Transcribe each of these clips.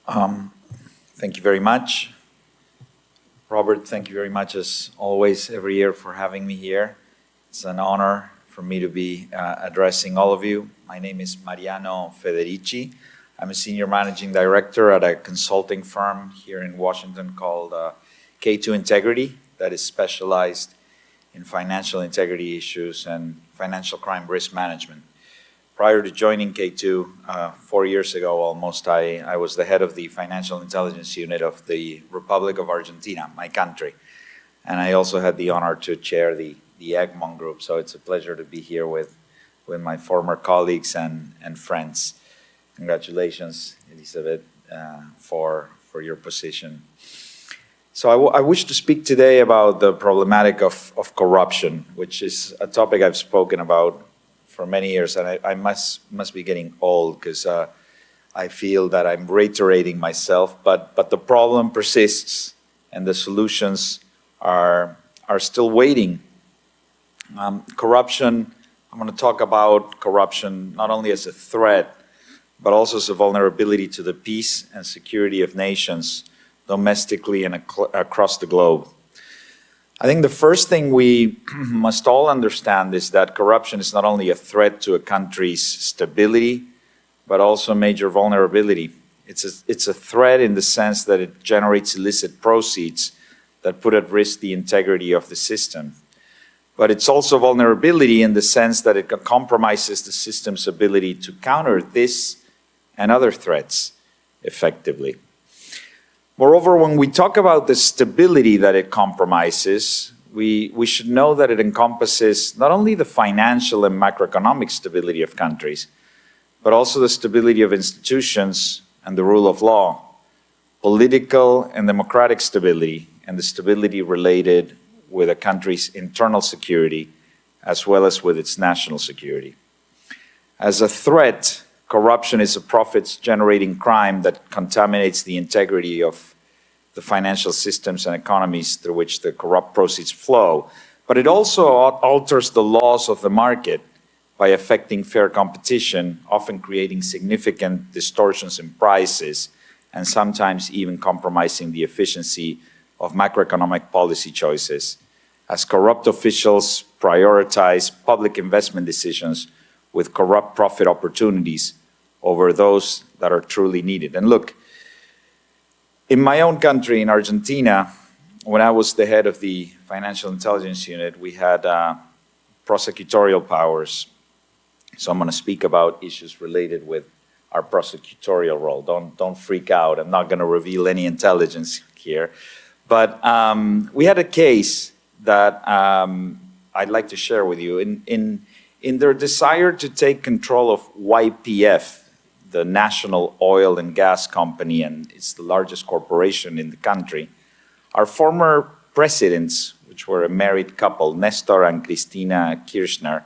Thank you very much. Robert, thank you very much as always every year for having me here. It's an honor for me to be addressing all of you. My name is Mariano Federici. I'm a senior managing director at a consulting firm here in Washington called K2 Integrity that is specialized in financial integrity issues and financial crime risk management. Prior to joining K2, 4 years ago almost, I was the head of the financial intelligence unit of the Republic of Argentina, my country. And I also had the honor to chair the Egmont group, so it's a pleasure to be here with my former colleagues and friends. Congratulations, Elizabeth, for your position. So I wish to speak today about the problematic of corruption, which is a topic I've spoken about for many years, and I must be getting old because I feel that I'm reiterating myself, but the problem persists and the solutions are still waiting. Corruption, I'm going to talk about corruption not only as a threat, but also as a vulnerability to the peace and security of nations domestically and across the globe. I think the first thing we must all understand is that corruption is not only a threat to a country's stability, but also a major vulnerability. It's a threat in the sense that it generates illicit proceeds that put at risk the integrity of the system. But it's also vulnerability in the sense that it compromises the system's ability to counter this and other threats effectively. Moreover, when we talk about the stability that it compromises, we should know that it encompasses not only the financial and macroeconomic stability of countries, but also the stability of institutions and the rule of law, political and democratic stability, and the stability related with a country's internal security, as well as with its national security. As a threat, corruption is a profits-generating crime that contaminates the integrity of the financial systems and economies through which the corrupt proceeds flow. But it also alters the laws of the market by affecting fair competition, often creating significant distortions in prices, and sometimes even compromising the efficiency of macroeconomic policy choices, as corrupt officials prioritize public investment decisions with corrupt profit opportunities over those that are truly needed. And look, in my own country, in Argentina, when I was the head of the financial intelligence unit, we had prosecutorial powers. So I'm going to speak about issues related with our prosecutorial role. Don't freak out. I'm not going to reveal any intelligence here. But we had a case that I'd like to share with you. In their desire to take control of YPF, the national oil and gas company, and it's the largest corporation in the country, our former presidents, which were a married couple, Nestor and Cristina Kirchner,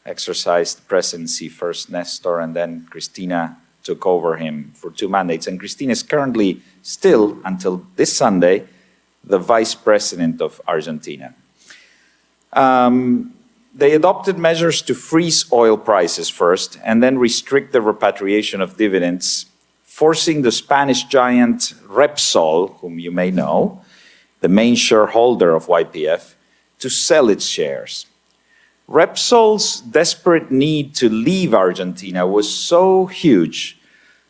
exercised the presidency, first Nestor, and then Cristina took over him for 2 mandates. And Cristina is currently still, until this Sunday, the vice president of Argentina. They adopted measures to freeze oil prices first and then restrict the repatriation of dividends, forcing the Spanish giant Repsol, whom you may know, the main shareholder of YPF, to sell its shares. Repsol's desperate need to leave Argentina was so huge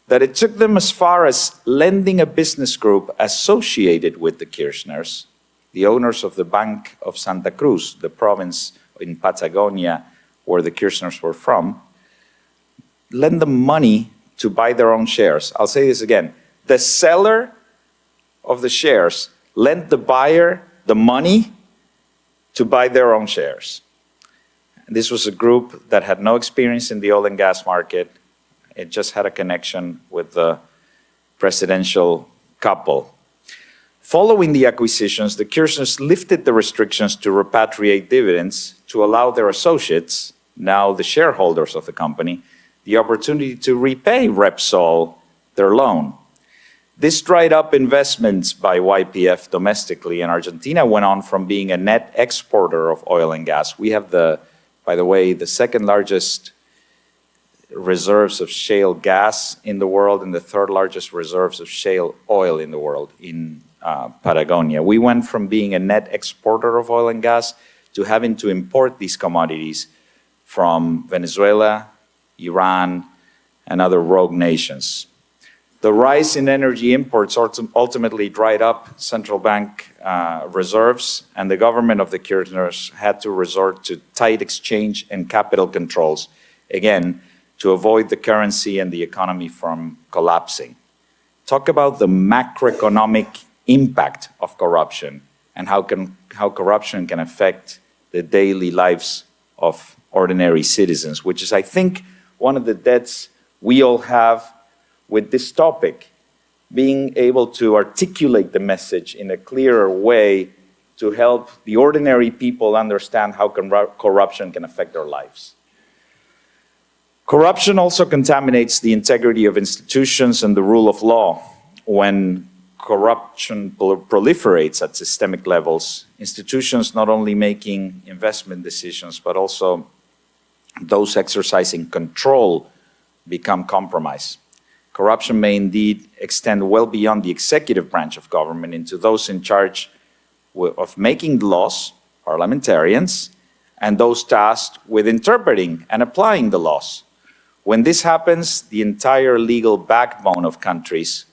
that it took them as far as lending a business group associated with the Kirchners, the owners of the Bank of Santa Cruz, the province in Patagonia where the Kirchners were from, lend them money to buy their own shares. I'll say this again. The seller of the shares lent the buyer the money to buy their own shares. And this was a group that had no experience in the oil and gas market. It just had a connection with the presidential couple. Following the acquisitions, the Kirchners lifted the restrictions to repatriate dividends to allow their associates, now the shareholders of the company, the opportunity to repay Repsol their loan. This dried up investments by YPF domestically, and Argentina went on from being a net exporter of oil and gas. We have by the way, the second largest reserves of shale gas in the world and the third largest reserves of shale oil in the world in Patagonia. We went from being a net exporter of oil and gas to having to import these commodities from Venezuela, Iran, and other rogue nations. The rise in energy imports ultimately dried up central bank reserves, and the government of the Kirchners had to resort to tight exchange and capital controls, again, to avoid the currency and the economy from collapsing. Talk about the macroeconomic impact of corruption and how corruption can affect the daily lives of ordinary citizens, which is, I think, one of the debts we all have with this topic, being able to articulate the message in a clearer way to help the ordinary people understand how corruption can affect their lives. Corruption also contaminates the integrity of institutions and the rule of law. When corruption proliferates at systemic levels, institutions not only making investment decisions, but also those exercising control become compromised. Corruption may indeed extend well beyond the executive branch of government into those in charge of making the laws, parliamentarians, and those tasked with interpreting and applying the laws. When this happens, the entire legal backbone of countries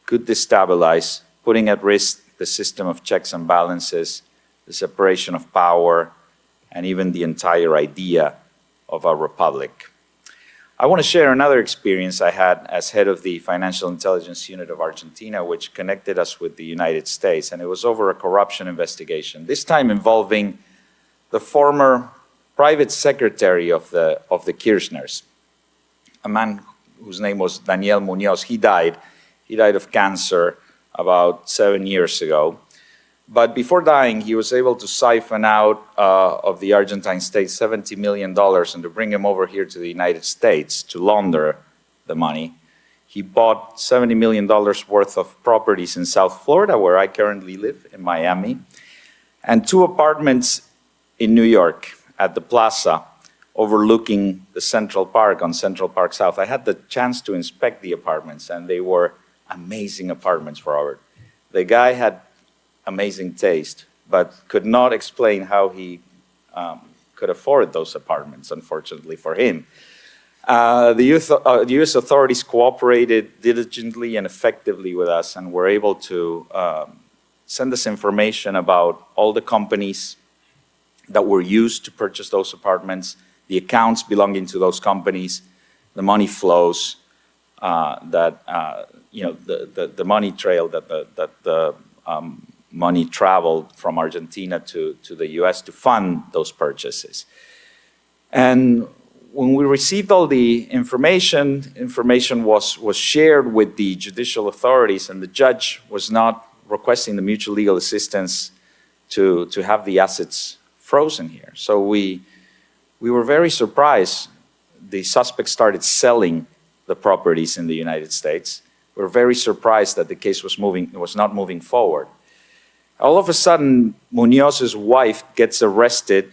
could destabilize, putting at risk the system of checks and balances, the separation of power, and even the entire idea of a republic. I want to share another experience I had as head of the Financial Intelligence Unit of Argentina, which connected us with the United States, and it was over a corruption investigation, this time involving the former private secretary of the Kirchners, a man whose name was Daniel Muñoz. He died of cancer about 7 years ago. But before dying, he was able to siphon out of the Argentine state $70 million and to bring him over here to the United States to launder the money. He bought $70 million worth of properties in South Florida, where I currently live, in Miami, and 2 apartments in New York at the Plaza overlooking the Central Park on Central Park South. I had the chance to inspect the apartments, and they were amazing apartments, Robert. The guy had amazing taste, but could not explain how he could afford those apartments, unfortunately for him. The US authorities cooperated diligently and effectively with us and were able to send us information about all the companies that were used to purchase those apartments, the accounts belonging to those companies, the money flows, the money trail that the money traveled from Argentina to the US to fund those purchases. And when we received all the information was shared with the judicial authorities, and the judge was not requesting the mutual legal assistance to have the assets frozen here. So we were very surprised. The suspect started selling the properties in the United States. We were very surprised that the case was not moving forward. All of a sudden, Muñoz's wife gets arrested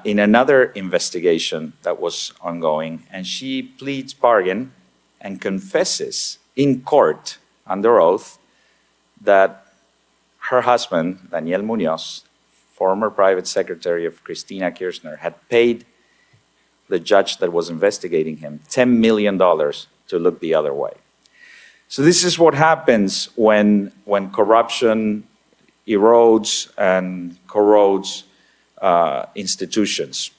in another investigation that was ongoing, and she pleads bargain and confesses in court under oath that her husband, Daniel Muñoz, former private secretary of Cristina Kirchner, had paid the judge that was investigating him $10 million to look the other way. So this is what happens when corruption erodes and corrodes institutions.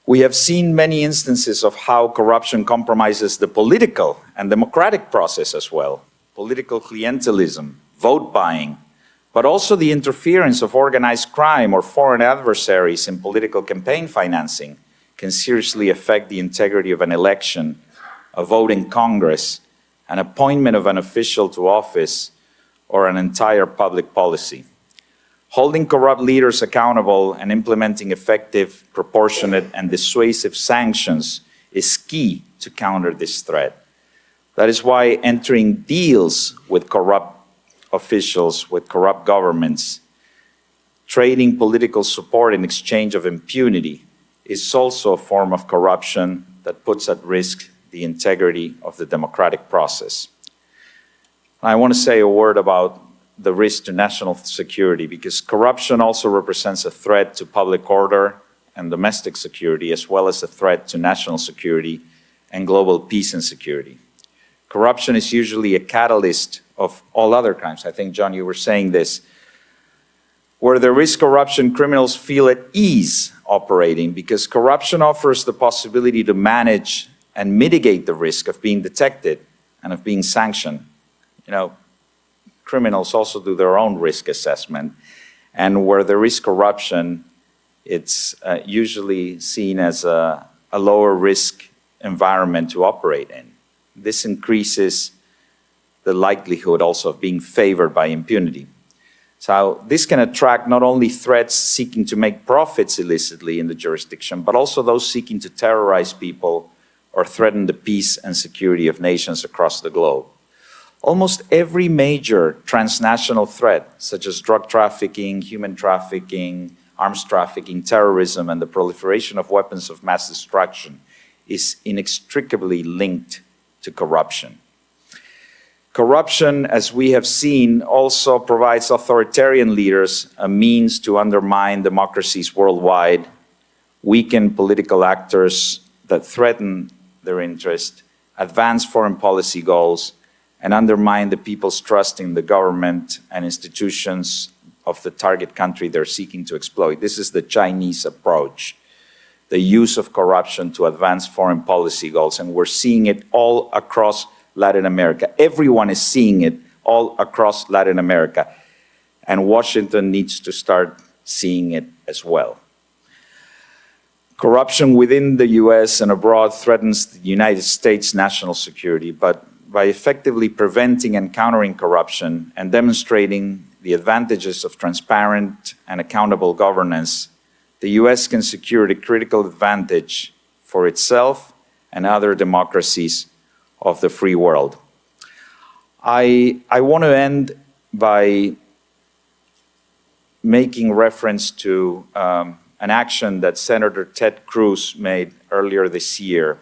We have seen many instances of how corruption compromises the political and democratic process as well. Political clientelism, vote buying, but also the interference of organized crime or foreign adversaries in political campaign financing can seriously affect the integrity of an election, a vote in Congress, an appointment of an official to office, or an entire public policy. Holding corrupt leaders accountable and implementing effective, proportionate, and dissuasive sanctions is key to counter this threat. That is why entering deals with corrupt officials, with corrupt governments, trading political support in exchange of impunity is also a form of corruption that puts at risk the integrity of the democratic process. I want to say a word about the risk to national security, because corruption also represents a threat to public order and domestic security, as well as a threat to national security and global peace and security. Corruption is usually a catalyst of all other crimes. I think, John, you were saying this. Where there is corruption, criminals feel at ease operating, because corruption offers the possibility to manage and mitigate the risk of being detected and of being sanctioned. You know, criminals also do their own risk assessment, and where there is corruption, it's usually seen as a lower risk environment to operate in. This increases the likelihood also of being favored by impunity. So this can attract not only threats seeking to make profits illicitly in the jurisdiction, but also those seeking to terrorize people or threaten the peace and security of nations across the globe. Almost every major transnational threat, such as drug trafficking, human trafficking, arms trafficking, terrorism, and the proliferation of weapons of mass destruction, is inextricably linked to corruption. Corruption, as we have seen, also provides authoritarian leaders a means to undermine democracies worldwide, weaken political actors that threaten their interest, advance foreign policy goals, and undermine the people's trust in the government and institutions of the target country they're seeking to exploit. This is the Chinese approach, the use of corruption to advance foreign policy goals, and we're seeing it all across Latin America. Everyone is seeing it all across Latin America, and Washington needs to start seeing it as well. Corruption within the US and abroad threatens the United States' national security, but by effectively preventing and countering corruption and demonstrating the advantages of transparent and accountable governance, the US can secure the critical advantage for itself and other democracies of the free world. I want to end by making reference to an action that Senator Ted Cruz made earlier this year,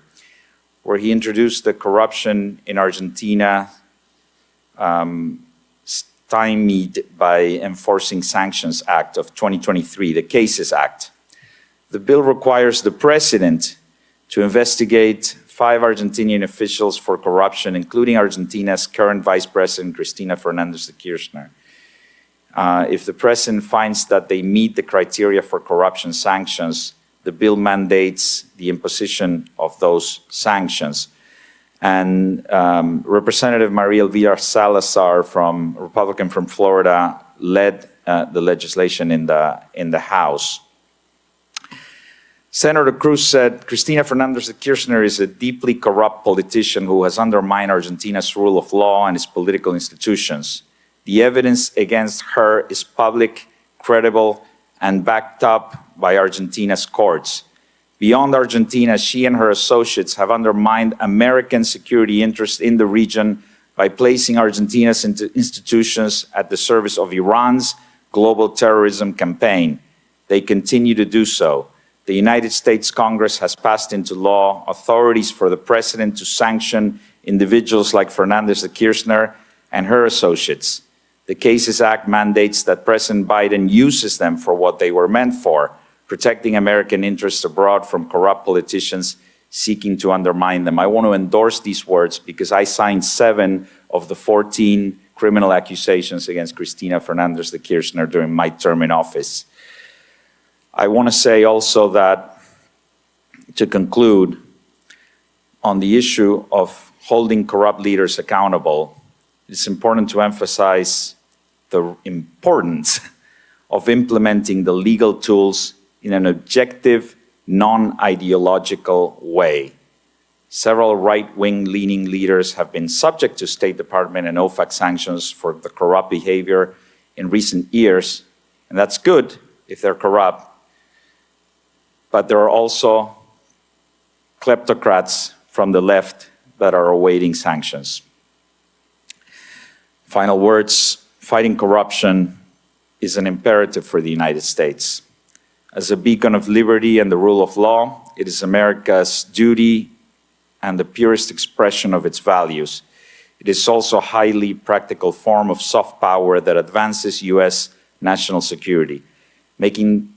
where he introduced the Corruption in Argentina Stymied by Enforcing Sanctions Act of 2023, the Cases Act. The bill requires the president to investigate 5 Argentinian officials for corruption, including Argentina's current Vice President, Cristina Fernández de Kirchner. If the president finds that they meet the criteria for corruption sanctions, the bill mandates the imposition of those sanctions. And Representative Maria Elvira Salazar, Republican from Florida, led the legislation in the House. Senator Cruz said, Cristina Fernández de Kirchner is a deeply corrupt politician who has undermined Argentina's rule of law and its political institutions. The evidence against her is public, credible, and backed up by Argentina's courts. Beyond Argentina, she and her associates have undermined American security interests in the region by placing Argentina's institutions at the service of Iran's global terrorism campaign. They continue to do so. The United States Congress has passed into law authorities for the president to sanction individuals like Fernández de Kirchner and her associates. The Cases Act mandates that President Biden uses them for what they were meant for, protecting American interests abroad from corrupt politicians seeking to undermine them. I want to endorse these words because I signed 7 of the 14 criminal accusations against Cristina Fernández de Kirchner during my term in office. I want to say also that, to conclude, on the issue of holding corrupt leaders accountable, it's important to emphasize the importance of implementing the legal tools in an objective, non-ideological way. Several right-wing leaning leaders have been subject to State Department and OFAC sanctions for the corrupt behavior in recent years, and that's good if they're corrupt. But there are also kleptocrats from the left that are awaiting sanctions. Final words, fighting corruption is an imperative for the United States. As a beacon of liberty and the rule of law, it is America's duty and the purest expression of its values. It is also a highly practical form of soft power that advances U.S. national security. Making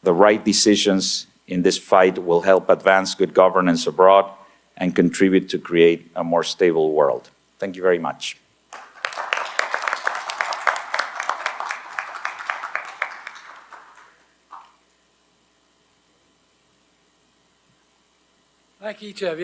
the right decisions in this fight will help advance good governance abroad and contribute to create a more stable world. Thank you very much. Thank you, each of you.